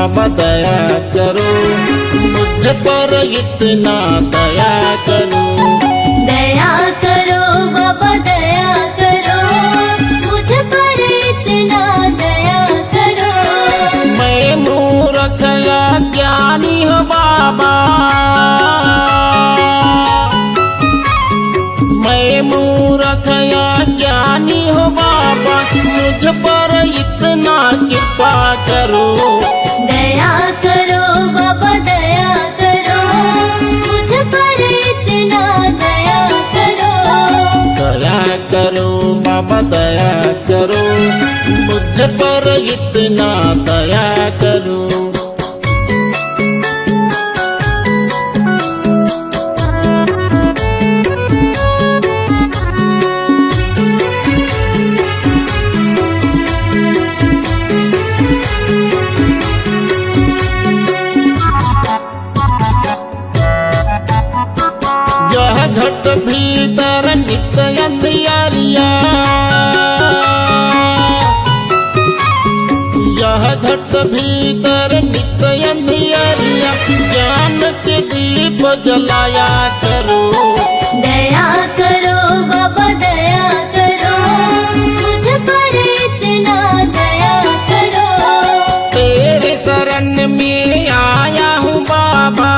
बाबा दया करो, मुझ पर इतना दया करो। दया करो बाबा दया करो, मुझ पर इतना दया करो। मैं मूर्ख या ज्ञानी हूँ बाबा, मैं मूर्ख या ज्ञानी हूँ बाबा, मुझ पर इतना कृपा करो। दया करो बाबा दया करो, मुझ पर इतना दया करो। दया करो बाबा दया करो, मुझ पर इतना दया करो। यह घट भीतर नित्य अंधियारिया, यह घट भीतर नित्य अंधियारिया, ज्ञान के दीप जलाया करो। दया करो बाबा दया करो, मुझ पर इतना दया करो। तेरे शरण में आया हूँ बाबा,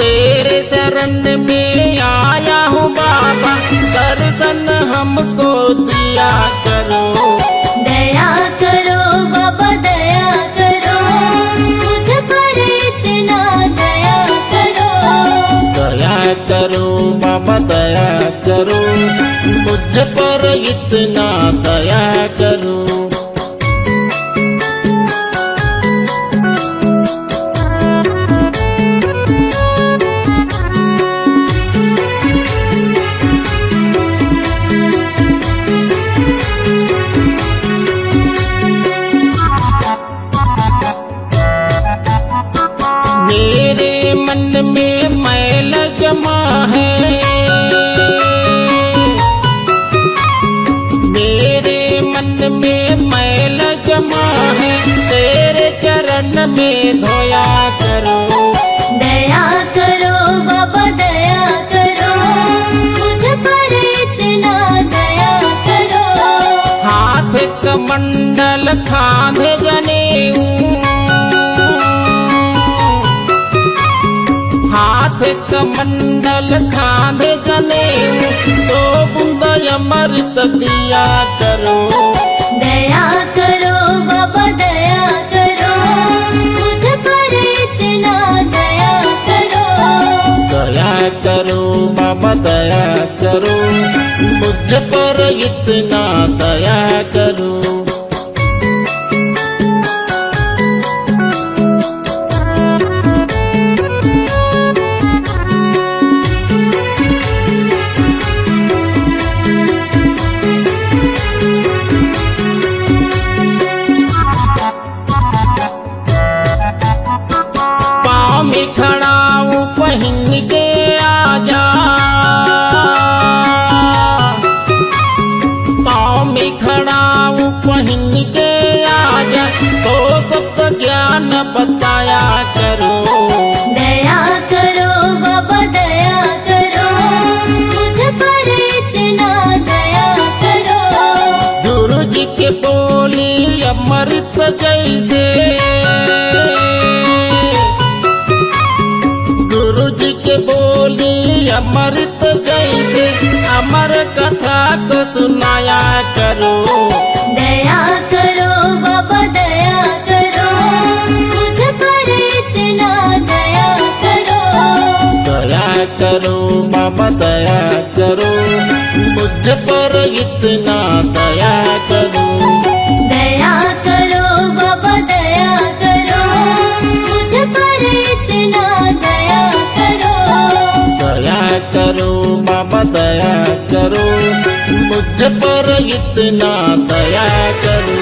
तेरे शरण में आया हूँ बाबा, दर्शन हमको दिया करो। दया करो बाबा दया करो, मुझ पर इतना दया करो। दया करो बाबा दया करो, मुझ पर इतना दया करो। मेरे मन में मैल जमा है, मेरे मन में मैल जमा है, तेरे चरण में धोया करो। दया करो बाबा दया करो, मुझ पर इतना दया करो। हाथ कमंडल खांधे जनेऊ, हाथ कमंडल खांधे जनेऊ, तो बूंद अमृत दिया करो। दया करो बाबा दया करो, मुझ पर इतना दया करो। दया करो बाबा दया करो, मुझ पर इतना दया करो। पाँव में खड़ा हूँ पहन के आजा, पाँव में खड़ा हूँ पहन के आजा, तो सबका ज्ञान बताया करो। दया करो बाबा दया करो, मुझ पर इतना दया करो। गुरु जी के बोली अमृत जैसे, गुरु जी के बोली अमृत जैसे, अमर कथा को सुनाया करो। दया करो बाबा दया करो, मुझ पर इतना दया करो। दया करो बाबा दया करो, मुझ पर इतना दया करो। दया करो बाबा दया करो, मुझ पर इतना दया करो। दया करो बाबा दया करो, मुझ पर इतना दया करो।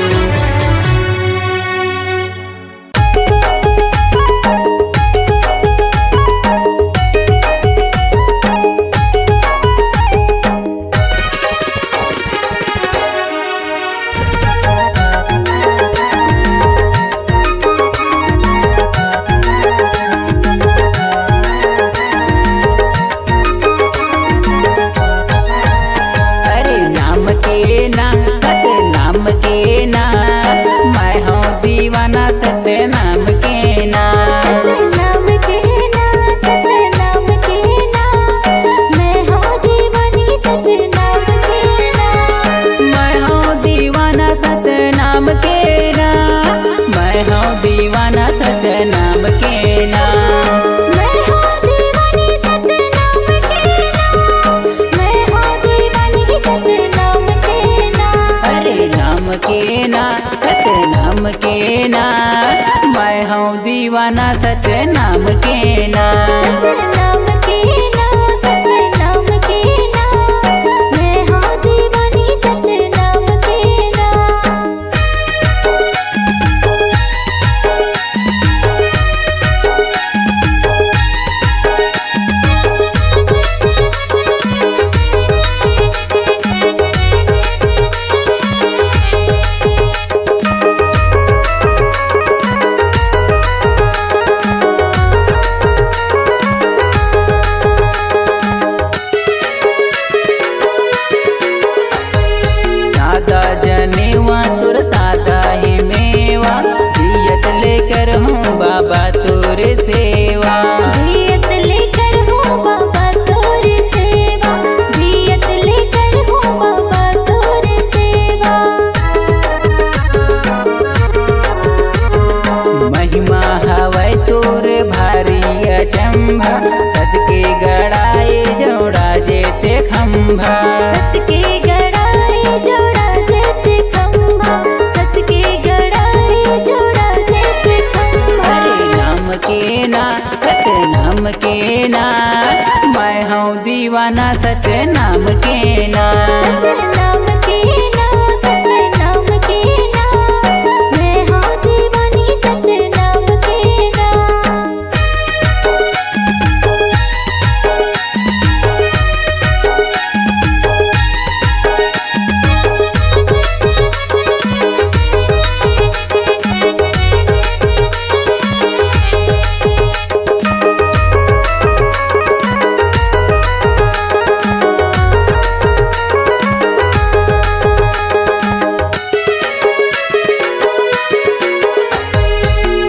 नाम के ना, मैं हूँ दीवाना सतनाम के ना। सतनाम के ना, सतनाम के ना, मैं हूँ दीवानी सतनाम के ना। सादा जनेवा तुर सादा ही मेवा, दियत लेकर हूँ बाबा तोर सेवा। धियत लेकर हूँ बाबा तोर सेवा, धियत लेकर हूँ बाबा तोर सेवा। महिमा हवै तोर भारी अचंभा, सदके गड़ाए जोड़ा जेते खंभा। सत के गड़ाए जोड़ा जेते खंभा, सत के गड़ाए जोड़ा जेते खंभा। हरे नाम के ना, सतनाम के ना, मैं हूँ दीवाना सतनाम के ना। सतनाम के ना, सतनाम के ना, मैं हूँ दीवानी सतनाम के ना।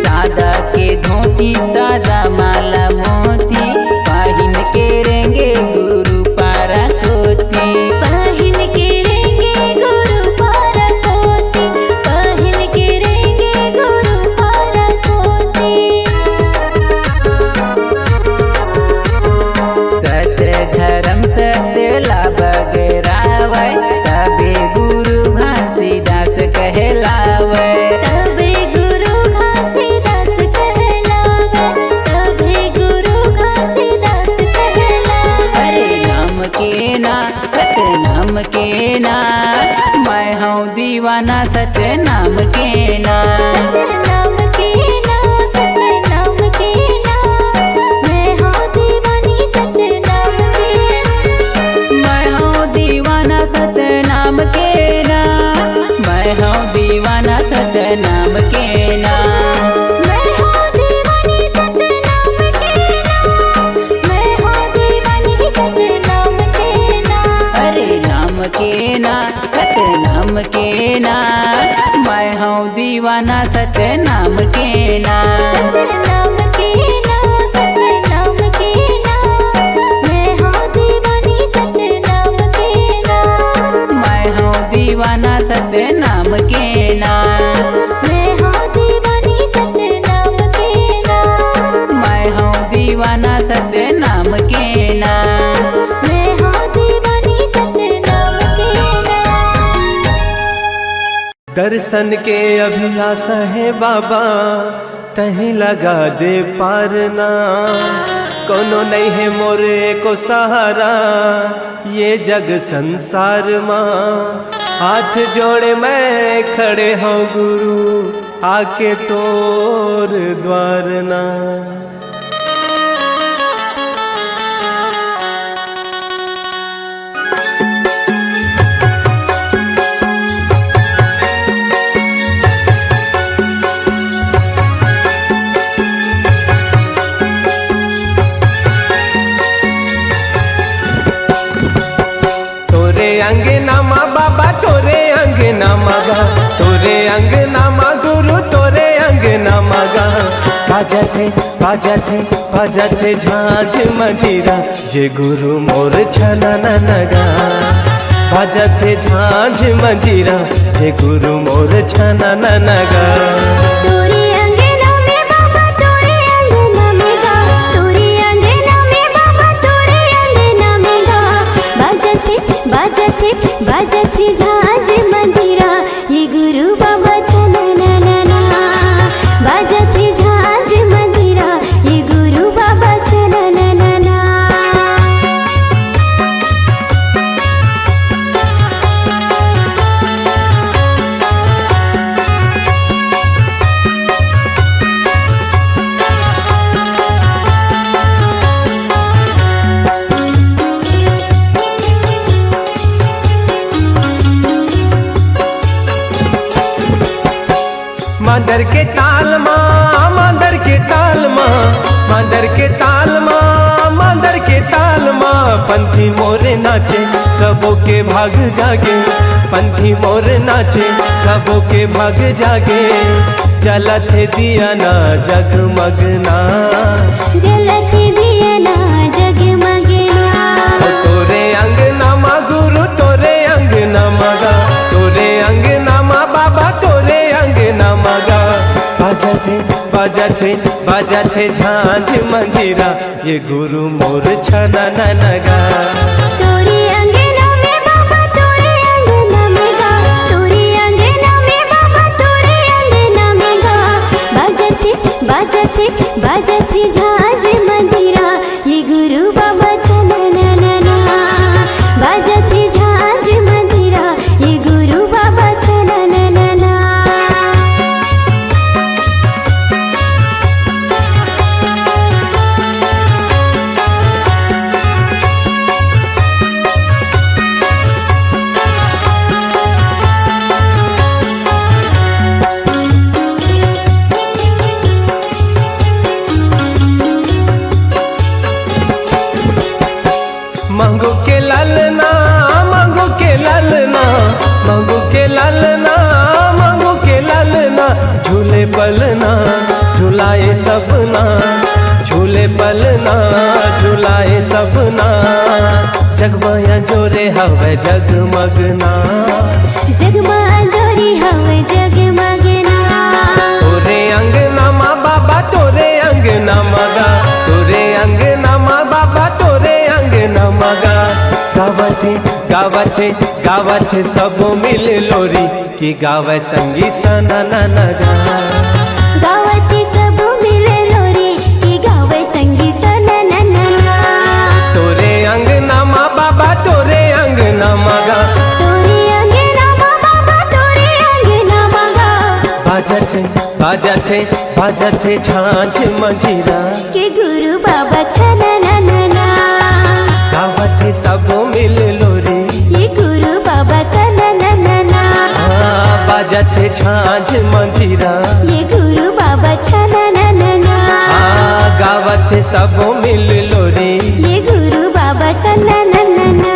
सादा के धोती सादा माला मोती, पाहिन के रेंगे गुरु पारा कोती। पहिन के रेंगे गुरु पारा कोती, पहिन के रेंगे गुरु पारा कोती। सत्य धर्म सत्य लाभ गरावै, तबे गुरु घासीदास कहलावै। तबे गुरु घासीदास कहलावै, तबे गुरु घासीदास कहलावै। हरे नाम के ना, सतनाम के ना, मैं हूँ दीवाना सतनाम के ना। सतनाम के ना, सतनाम के ना, मैं हूँ दीवानी सतनाम के ना। मैं हूँ दीवाना सतनाम के ना, मैं हूँ दीवाना सतनाम के ना। मैं हूँ दीवानी सतनाम के ना, मैं हूँ दीवानी सतनाम के ना। हरे नाम के ना, सतनाम के ना, मैं हूँ दीवाना सतनाम के ना। सतनाम के ना, सतनाम के ना, मैं हूँ दीवानी सतनाम के ना। मैं हूँ दीवाना सतनाम के ना। मैं हूँ दीवानी सतनाम के ना। मैं हूँ दीवाना सतनाम के ना। मैं हूँ दीवानी सतनाम के ना। दर्शन के अभिलाषा है बाबा, तहीं लगा दे पारना। कोनो नहीं है मोरे को सहारा, ये जग संसार माँ। हाथ जोड़े मैं खड़े हूँ गुरु, आके तोर द्वार ना। अंगनामा बाबा तोरे अंगनामा गा, तोरे अंगनामा गुरु तोरे अंगनामा गा। बाजते झांझ मंजीरा, ये गुरु मोर छना नगा। बाजते झांझ मंजीरा, ये गुरु मोर छना नगा। बाजते झांझ मंजीरा, ये गुरु बाबा छना ना ना ना। के ताल माँ मांदर के ताल माँ मांदर के ताल माँ मांदर के ताल माँ पंथी मोरे नाचे सबों के भाग जागे पंथी मोर नाचे सबों के भाग जागे जलत दिया ना जगमगना जलत दिया ना जगमगना तोरे अंगना माँ गुरु तोरे अंगना मगा तोरे अंगना माँ बाबा तोरे अंगना मगा बाजते झांझ मंजीरा ये गुरु मोर छना नगा तोरे अंगना में बाबा तोरे अंगना में गा तोरे अंगना में बाबा तोरे अंगना में गा बाजते झांझ मंजीरा ये गुरु बाबा छना ना बाजते झांझ मंजीरा ये गुरु बाबा छना ना मंगू के लालना मंगू के लालना मंगू के लालना मंगू के लालना झूले पलना झूलाए सबना झूले पलना झूलाए सबना जगमाया जोरे हवे जगमगना जगमा जोरी हवे जगमगना तोरे अंगना माँ बाबा तोरे अंगना मगा तोरे अंगना माँ बाबा तोरे अंगना मगा गावथे सब मिल लोरी की गावे संगी सना नगा गावती सब मिले लोरी की गावे संगी सना ना तोरे अंगना माँ बाबा तोरे अंगना मगा तोरे अंगना माँ बाबा तोरे अंगना मगा बाजते झांझ मंजीरा के गुरु बाबा छना ना गावथे सब मिल लोरी ये गुरु बाबा सना ना बाजते झांझ मंजीरा ये गुरु बाबा छना ना गावथ सब मिल लोरी ये गुरु बाबा सना ना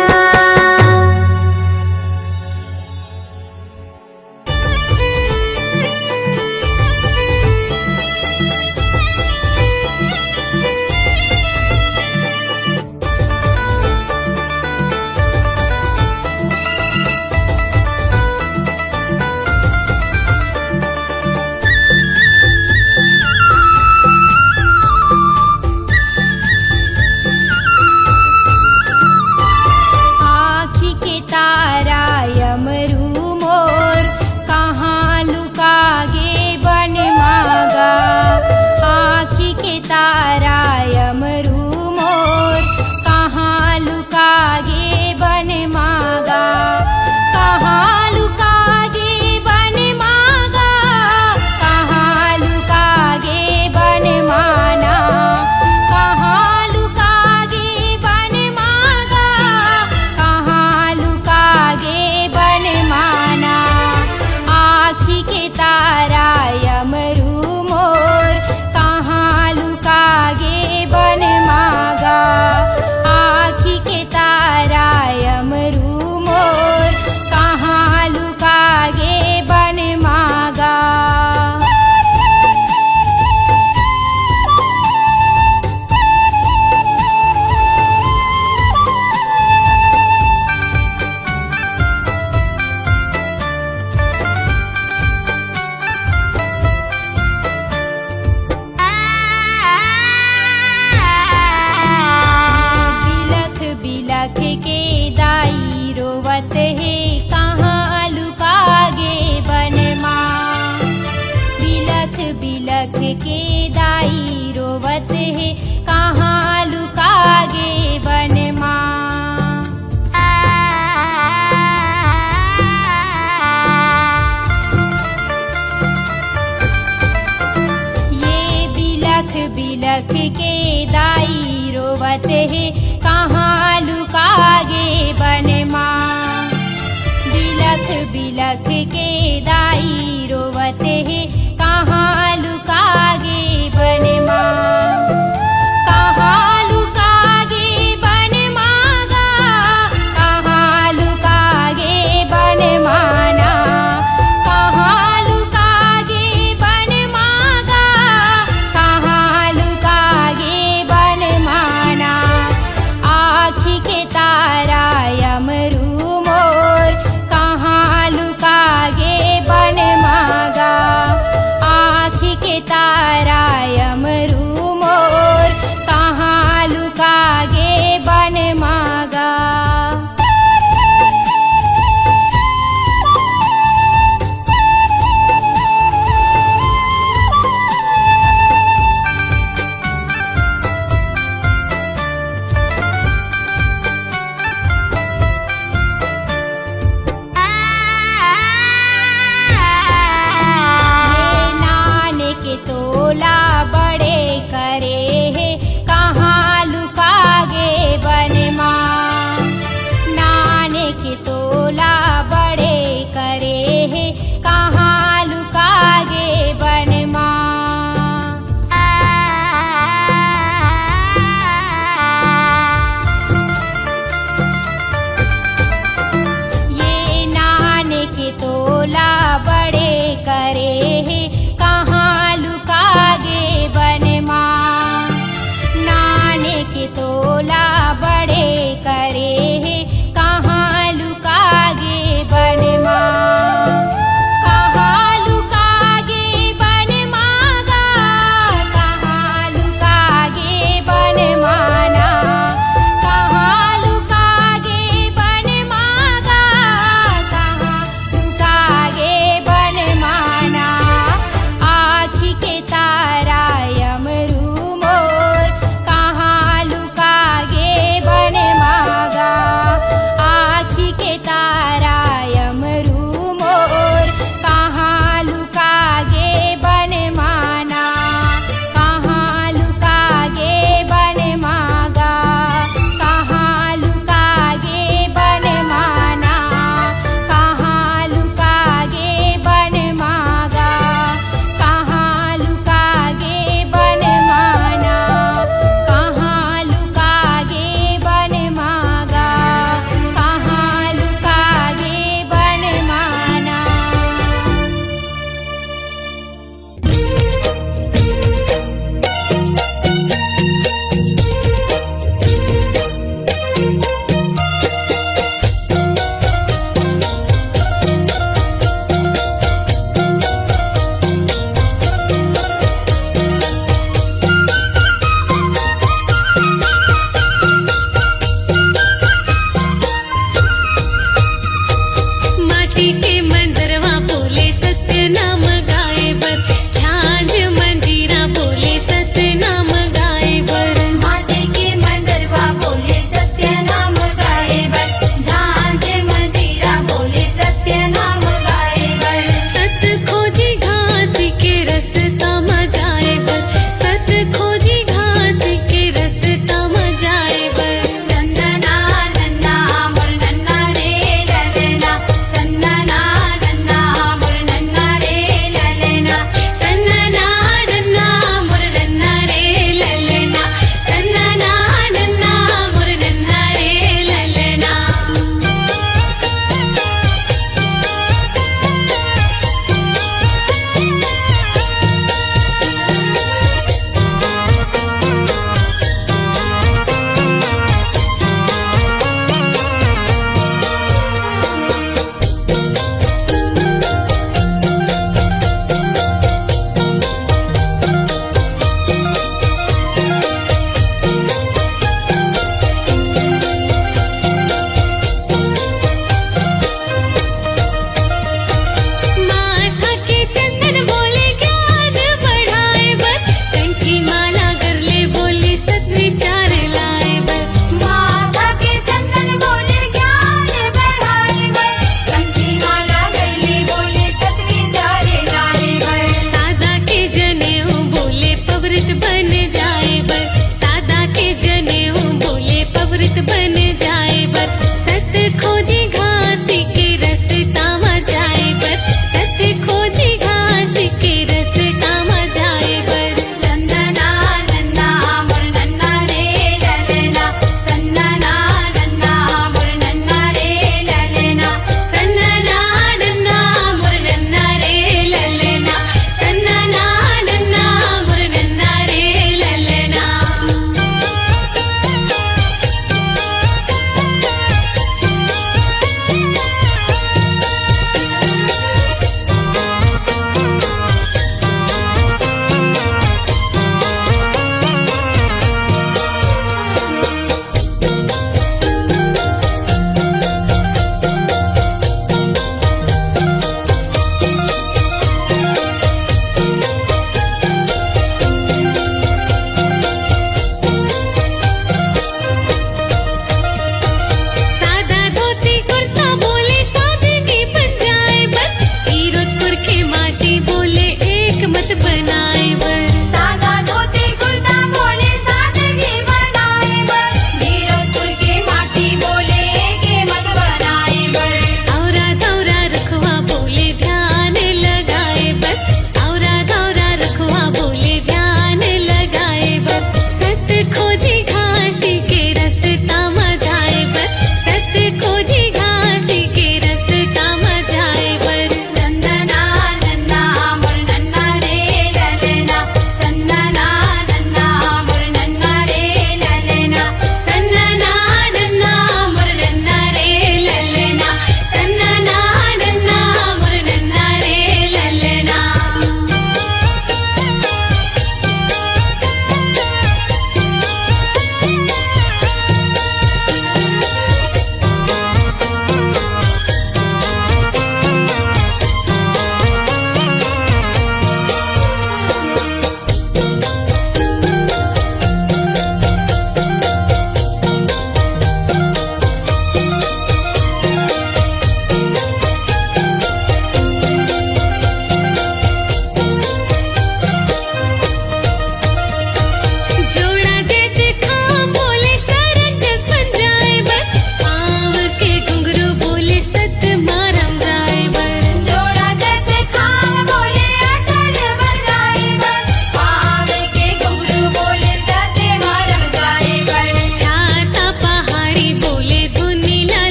आँखी के तारा यमरू मोर कहाँ लुकागे बन मागा आँखी के तारा यमरू मोर कहाँ लुकागे बन मागा कहाँ लुकागे बन मागा कहाँ लुकागे बन माना कहाँ लुकागे बन मागा कहाँ लुकागे बन माना आँखी के तारा यमरू मोर कहाँ लुकागे बन मागा आँखी के तारा यमरू मोर कहाँ लुकागे बन मागा बिलख बिलख के दाई रोवत है कहाँ लुकागे बन माँ बिलख बिलख के दाई रोवत है कहाँ लुकागे बन माँ ये बिलख बिलख के दाई रोवत है कहाँ लुकागे बन माँ बिलख बिलख के दाई रोवत है कहाँ लुकागे बन माँ कहाँ लुकागे बन मागा कहाँ लुकागे बन माना कहाँ लुकागे बन मागा कहाँ लुकागे बन माना आँखी के तारा यमरू मोर कहाँ लुकागे बन मागा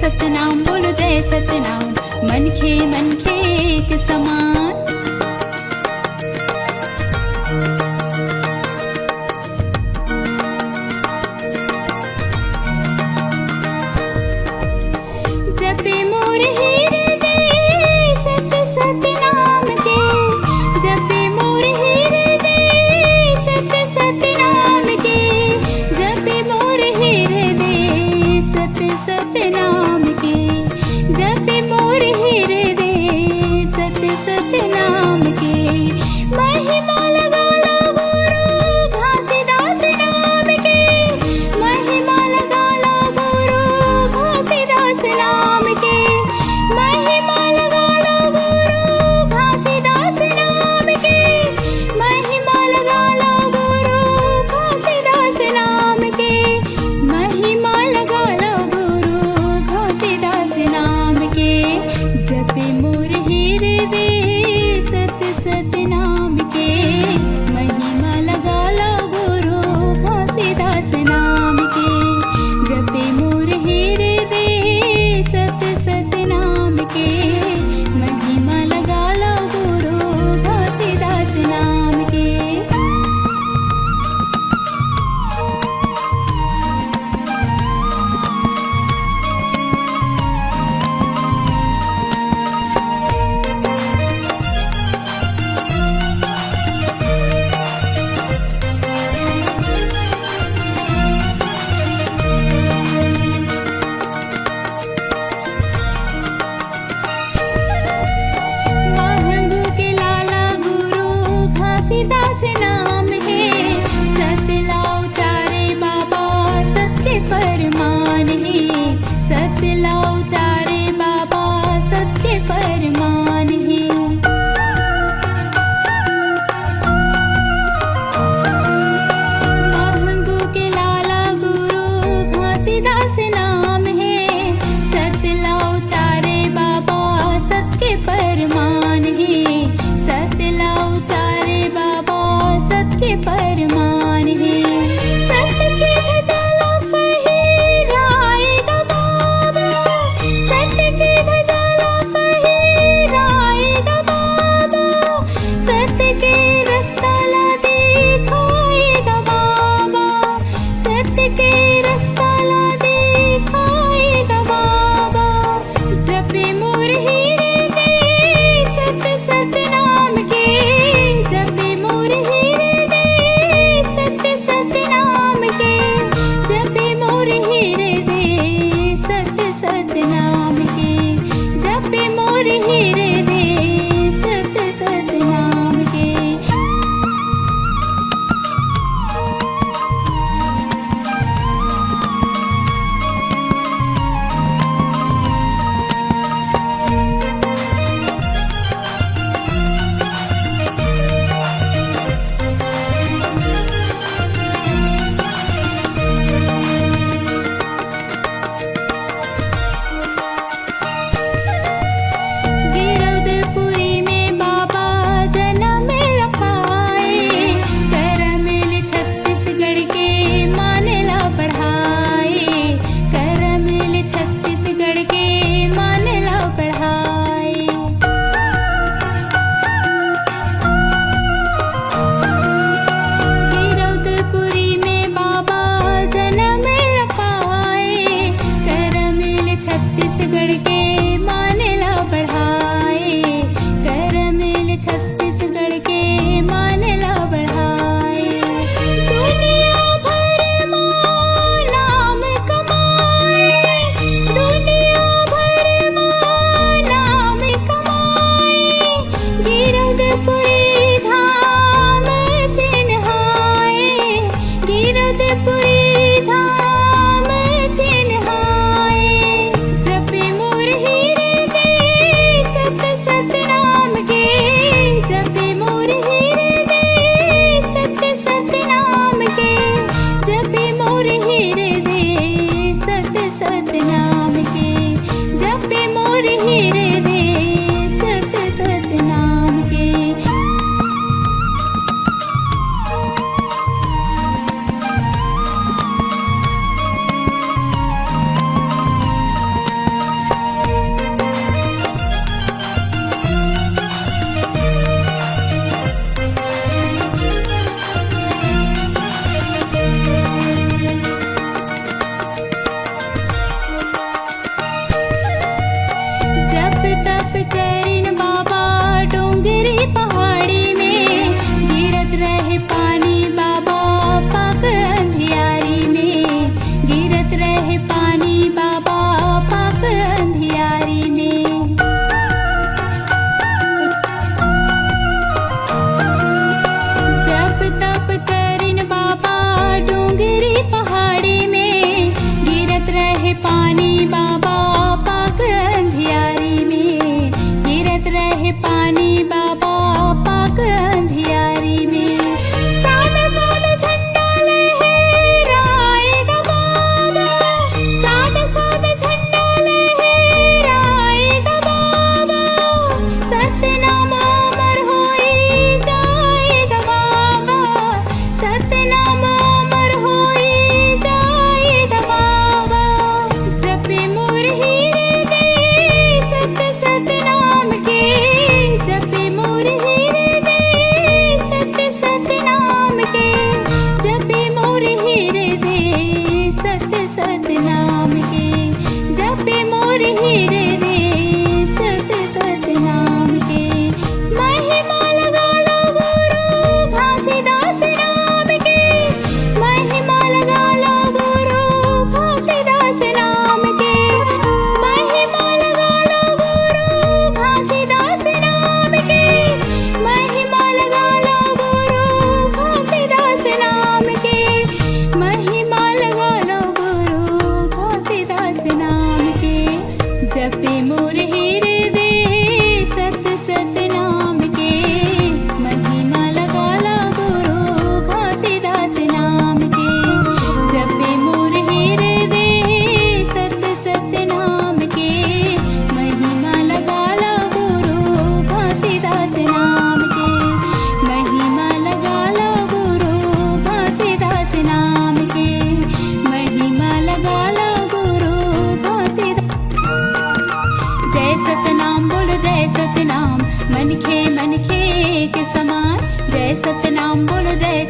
सतनाम बोलो जय सतनाम मन खे एक समान जपे मोर हृदय सत सतनाम के जपे मोर हृदय सत सतनाम के जपे मोर हृदय सत सतनाम के जपे मोर हृदय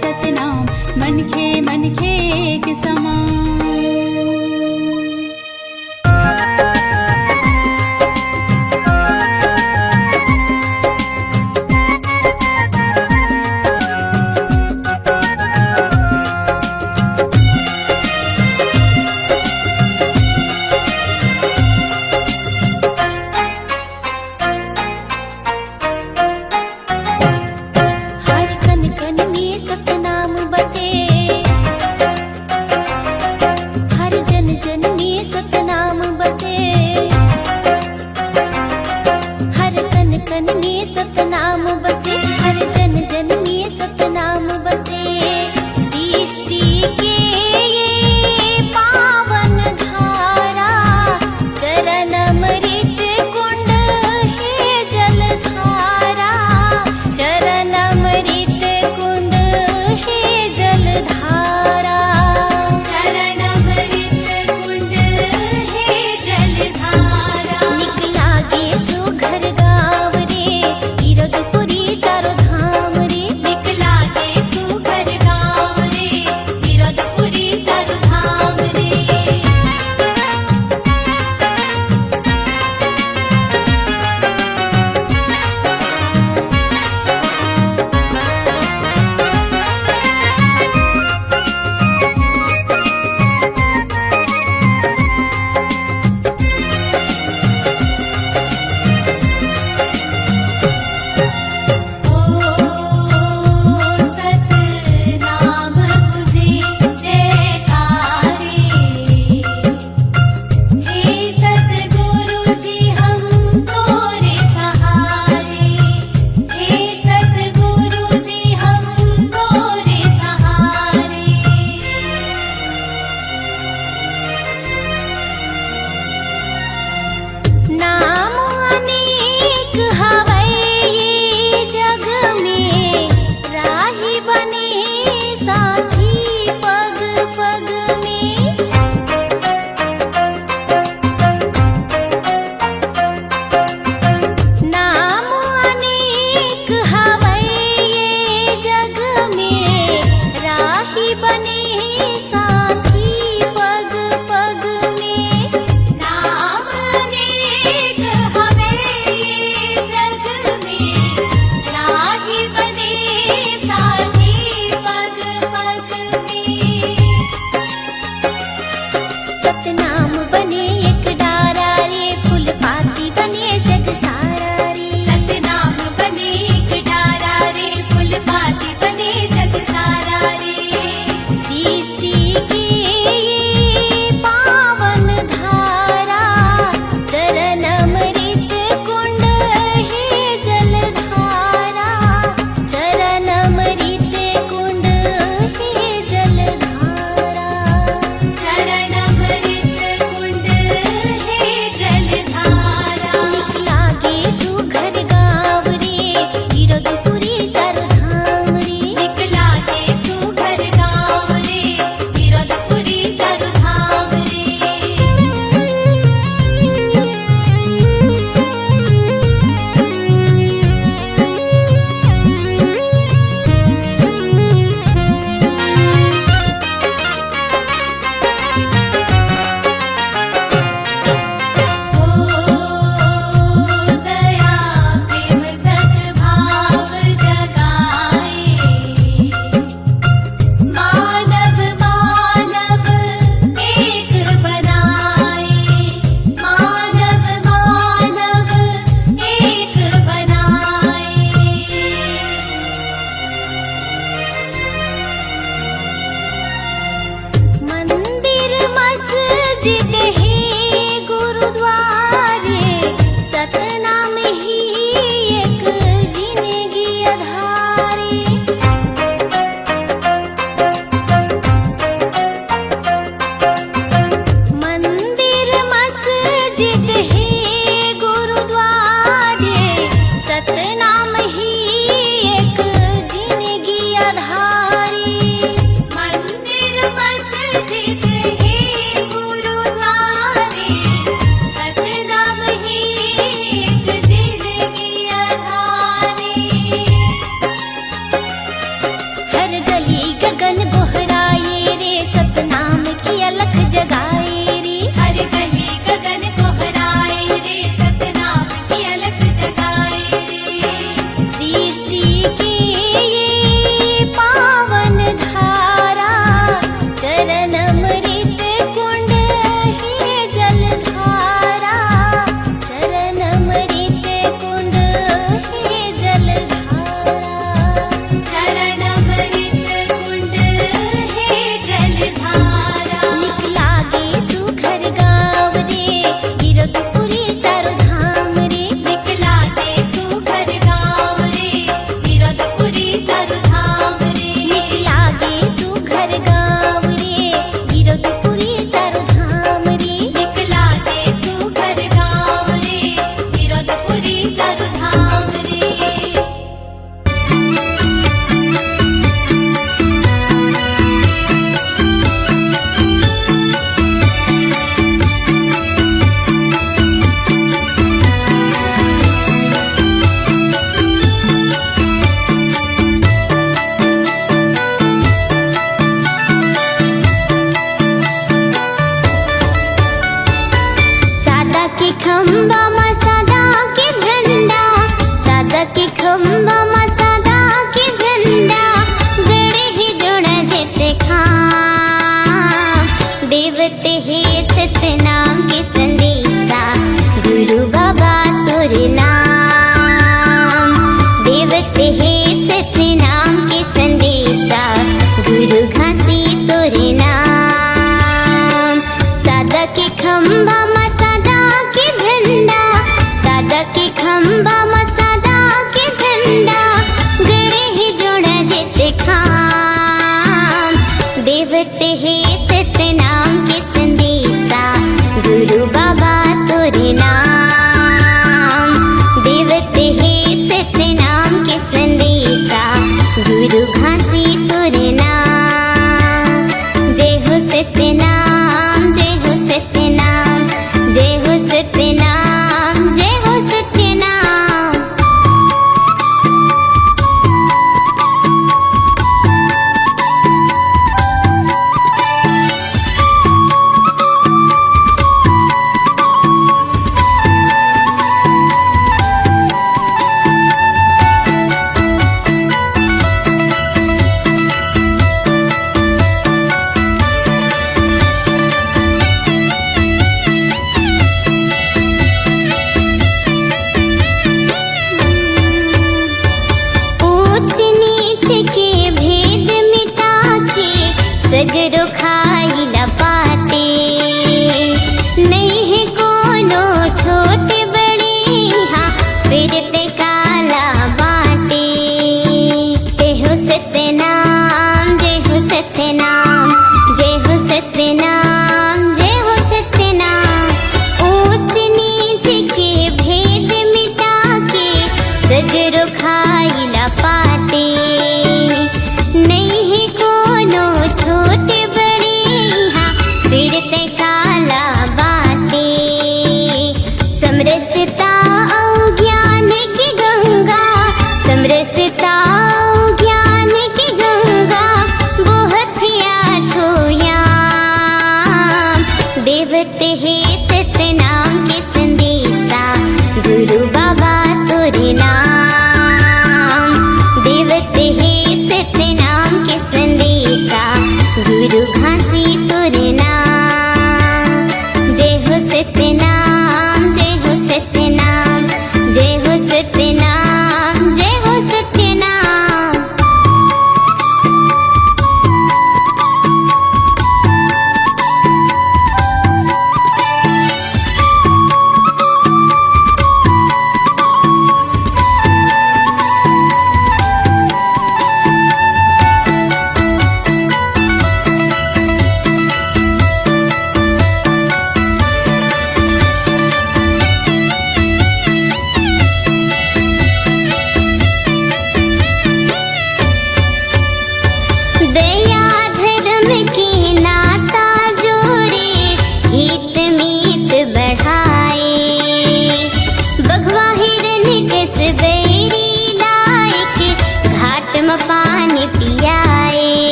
सतनाम मन खे एक समान।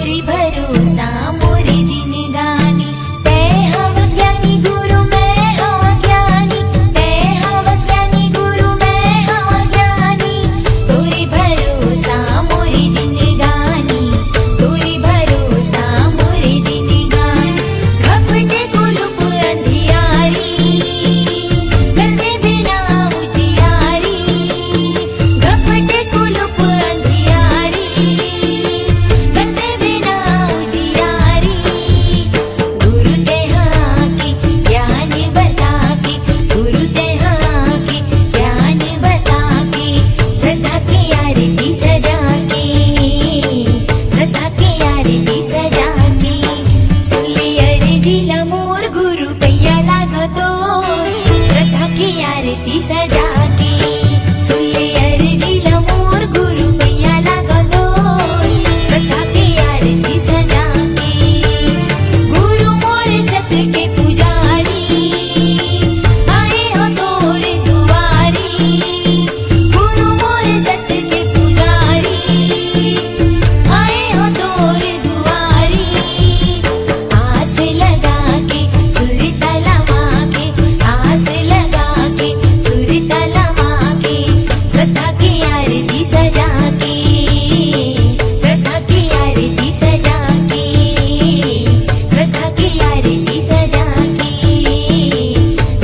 तोरी भरोसा मोरी जिनगानी ते हवस ज्ञानी गुरु मैं हवा ज्ञानी ते हवस ज्ञानी गुरु मैं हवा ज्ञानी तोरी भरोसा मोरी जिनगानी तोरी भरोसा मोरी जिनगानी घपटे कुलुप अंधियारी करते बिना उजियारी घपटे कुलुप अंधियारी करते बिना उजियारी गुरु देहा की ज्ञान बता के गुरु देहा की ज्ञान बता के सदा की आरती सजा के सदा की आरती सजा के सुली अर्जी लमोर गुरु पैया लागतो सदा की आरती सजा के सुली अर्जी लमोर गुरु पैया लागतो सदा की आरती सजा के गुरु मोर सत के पुजारी आए हो तोरे दुआरी गुरु मोर सत के पुजारी आए हो तोरे दुआरी आस लगा के सुर तलवा के आस लगा के सुर तलवा के सदा की आरती सजा के सदा की आरती सजा के सदा की आरती सजा के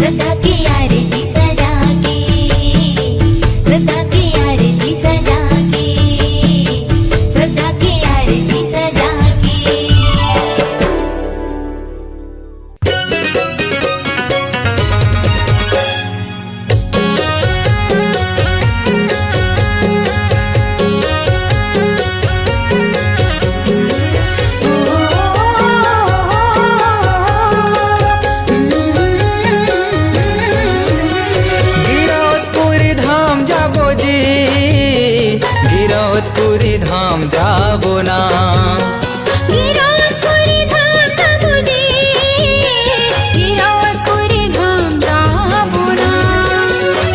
सदा की आरती सजा के सदा की आरती सजा के सदा की आरती सजा के गिरौदपुरी धाम जाबो जी गिरौदपुरी धाम जाबो ना गिरौदपुरी धाम जाबो जी गिरौदपुरी धाम जाबो ना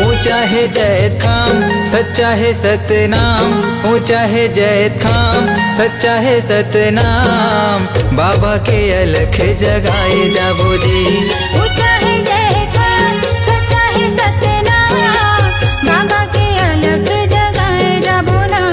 ऊंचा है जैत खाम सच्चा है सतनाम ऊंचा है जैत खाम सच्चा है सतनाम बाबा के अलख जगाए जाबो जी ऊंचा है जय खान सच्चा है सतनाम बाबा के अलग जगाए जाबो ना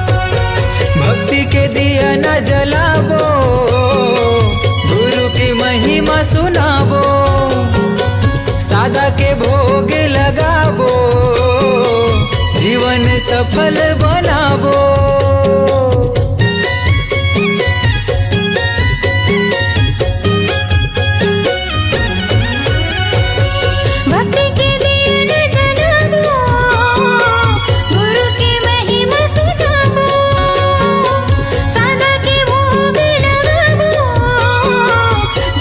भक्ति के दिया न जलाबो गुरु की महिमा सुनाबो सादा के भोग लगाबो जीवन सफल बनाबो भक्ति के दिन जनाबो गुरु की महिमा सुनाबो सादा के भोग लगाबो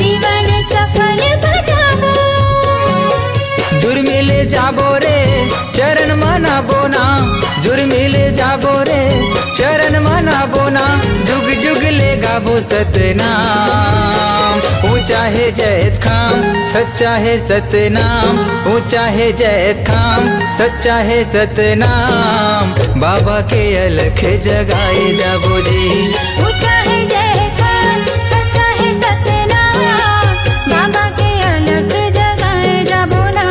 जीवन सफल बनाबो जुर्मिले जाबो रे चरण मनाबो ना जुर्मिले जाबो रे चरण मनाबो ना जुग जुग ले गाबो सतनाम ऊंचा है जैत खाम सच्चा है सतनाम ऊंचा है जैत खाम सच्चा है सतनाम बाबा के अलख जगाए जाबो जी ऊंचा है जय खान सच्चा है सतनाम बाबा के अलग जगाए जाबो ना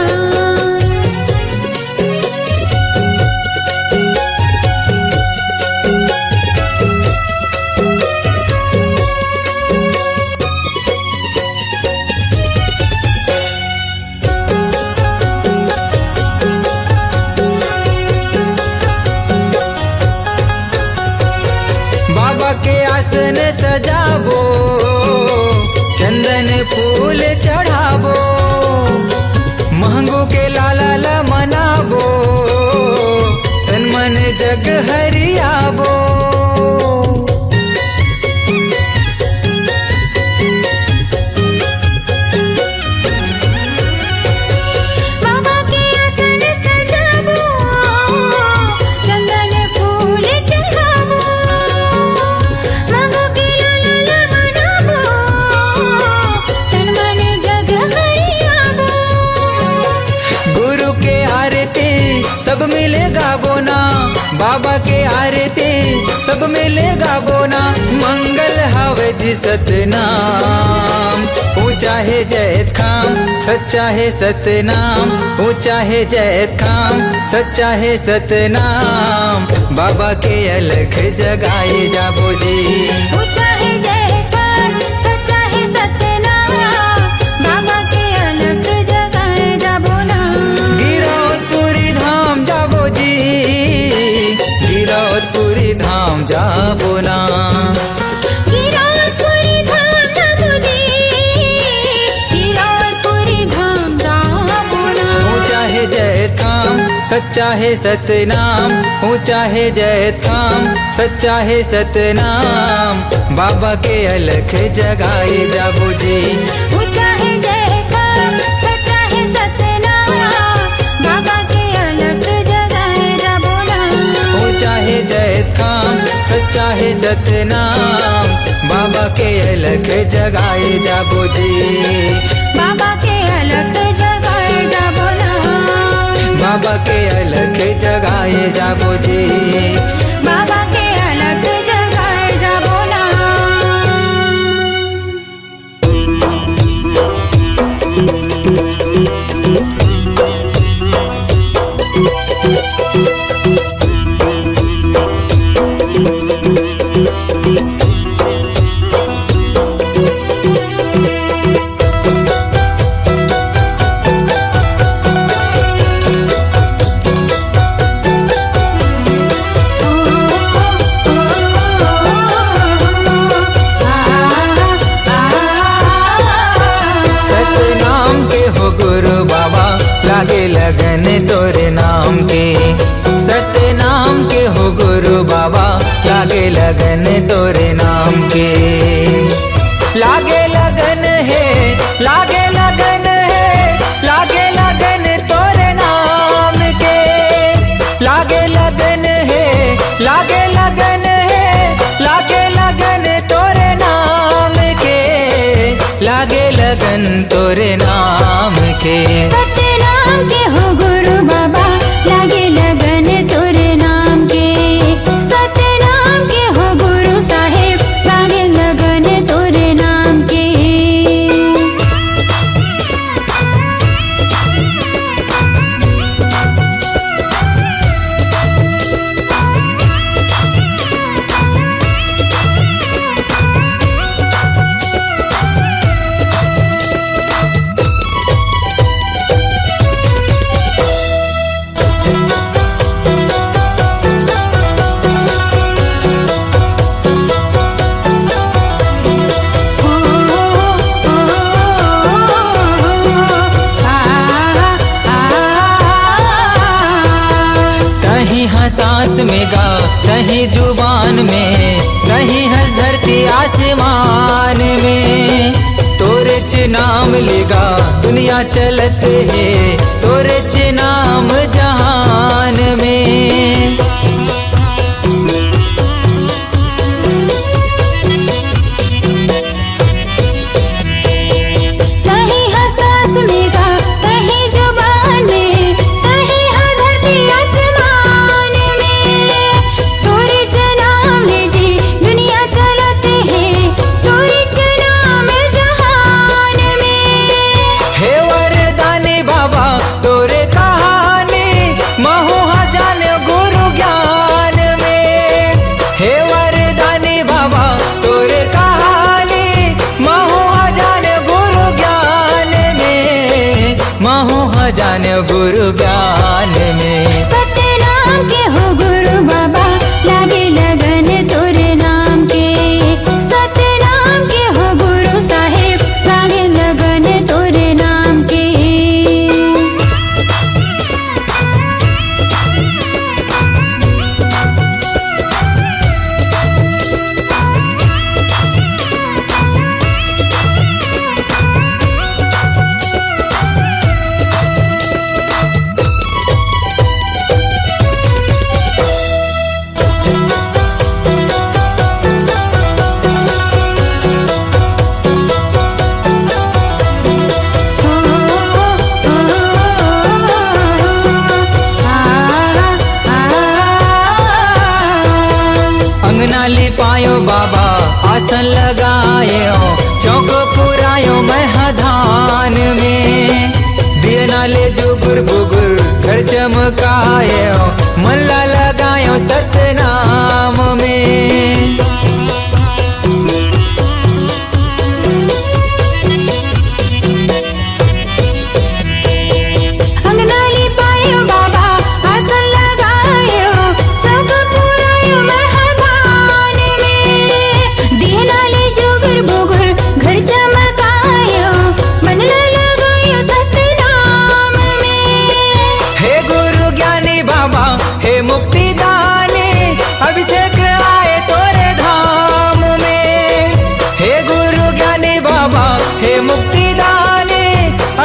बाबा के आसन सजाबो चंदन फूल चढ़ाबो महंगो के लाला ला मनाबो तन मन जग हरियाबो बाबा के आसन सजाबो मिलेगा बोना, बाबा के आरती सब मिलेगा बोना। मंगल हवे जी सतनाम, ऊंचा है जैत खाम, सच्चा है सतनाम। ऊंचा है जैत खाम, सच्चा है सतनाम। बाबा के अलख जगाए जाबो जी। ऊंचा है जय खान, सच्चा है सतनाम। बाबा के अलख जगाए जाबो ना। गिरौदपुरी धाम जाबो जी, गिरौदपुरी धाम जाबो ना। गिरौदपुरी धाम जाबो जी, गिरौदपुरी धाम जाबो ना। ऊंचा है जैत खाम, सच्चा है सतनाम। ऊंचा है जैत खाम, सच्चा है सतनाम। बाबा के अलख जगाए जाबो जी। ऊंचा है जय खान, सच्चा है सतनाम। बाबा के अलख जगाए जाबो ना। ऊंचा है जैत खाम, सच्चा है सतनाम। बाबा के अलख जगाए जाबो जी। बाबा के अलख जगाए जाबो ना। बाबा के अलख जगाए जाबो जी। बाबा के अलख जगाए जाबो ना। सतनाम के हो गुरु बाबा, लागे लगन तोरे नाम के। सतनाम के हो गुरु बाबा, लागे लगन तोरे नाम के। लागे लगन है, लागे लगन है, लागे लगन तोरे नाम के। लागे लगन है, लागे लगन है, लागे लगन तोरे नाम के। लागे लगन तोरे नाम के। सतनाम के हो गुरु बाबा, लागे लगन तोरे नाम के। सतनाम के हो गुरु साहेब, लागे लगन तोरे नाम के। कहीं है सांस में गा, कहीं जुबान में, कहीं हंस धरती आसमान में। तोरे च नाम लेगा दुनिया चलत है, तोरे च नाम जहान में। कहीं है सांस में गा, कहीं जुबान में, कहीं है धरती आसमान में। तोरे च नाम ले जी दुनिया चलत है, तोरे च नाम जहान में। हे वरदानी बाबा तोरे कहानी, महू जान गुरु ज्ञान में। हे वरदानी बाबा तोरे कहानी, महू जान गुरु ज्ञान में। महू जान गुरु ज्ञान में। सतनाम के हो गुरु बाबा, लागे लगन तोरे नाम के। सतनाम के हो गुरु साहेब, लागे लगन तोरे नाम के। लिपायो बाबा आसन लगायो चौक पुरायो महाधान में दिए नाले जुगुर बुगुर घर चमकायो मल्ला लगायो सतनाम में अंगना लिपायो बाबा आसन लगायो चौक पुरायो महाधान में दिए नाले जुगुर बुगुर घर चमकायो मनला लगायो सतनाम में। हे गुरु ज्ञानी बाबा हे मुक्ति दानी अभिषेक आए तोरे धाम में हे गुरु ज्ञानी बाबा हे मुक्ति दानी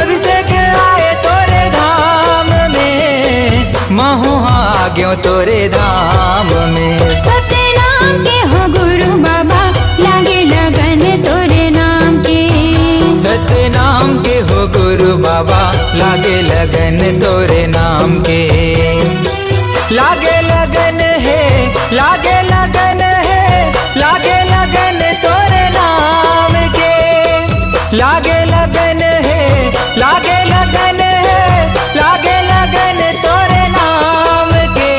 अभिषेक आए तोरे धाम में महू आ गयो तोरे धाम में। सतनाम के हो गुरु बाबा लागे लगन तोरे नाम के सतनाम के हो गुरु बाबा लागे लगन तोरे नाम के लागे लगन है लागे लगन है लागे लगन तोरे नाम के लागे लगन है लागे लगन है लागे लगन तोरे नाम के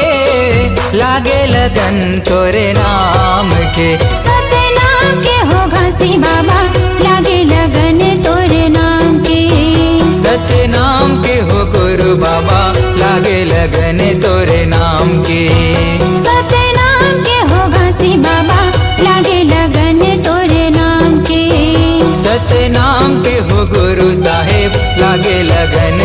लागे लगन तोरे नाम के। सतनाम के हो घासी बाबा लागे लगन तोरे नाम के सतनाम के हो गुरु बाबा लागे लगन तोरे नाम के सतनाम के हो घासी बाबा लागे लगन तोरे नाम के सतनाम के हो गुरु साहेब लागे लगन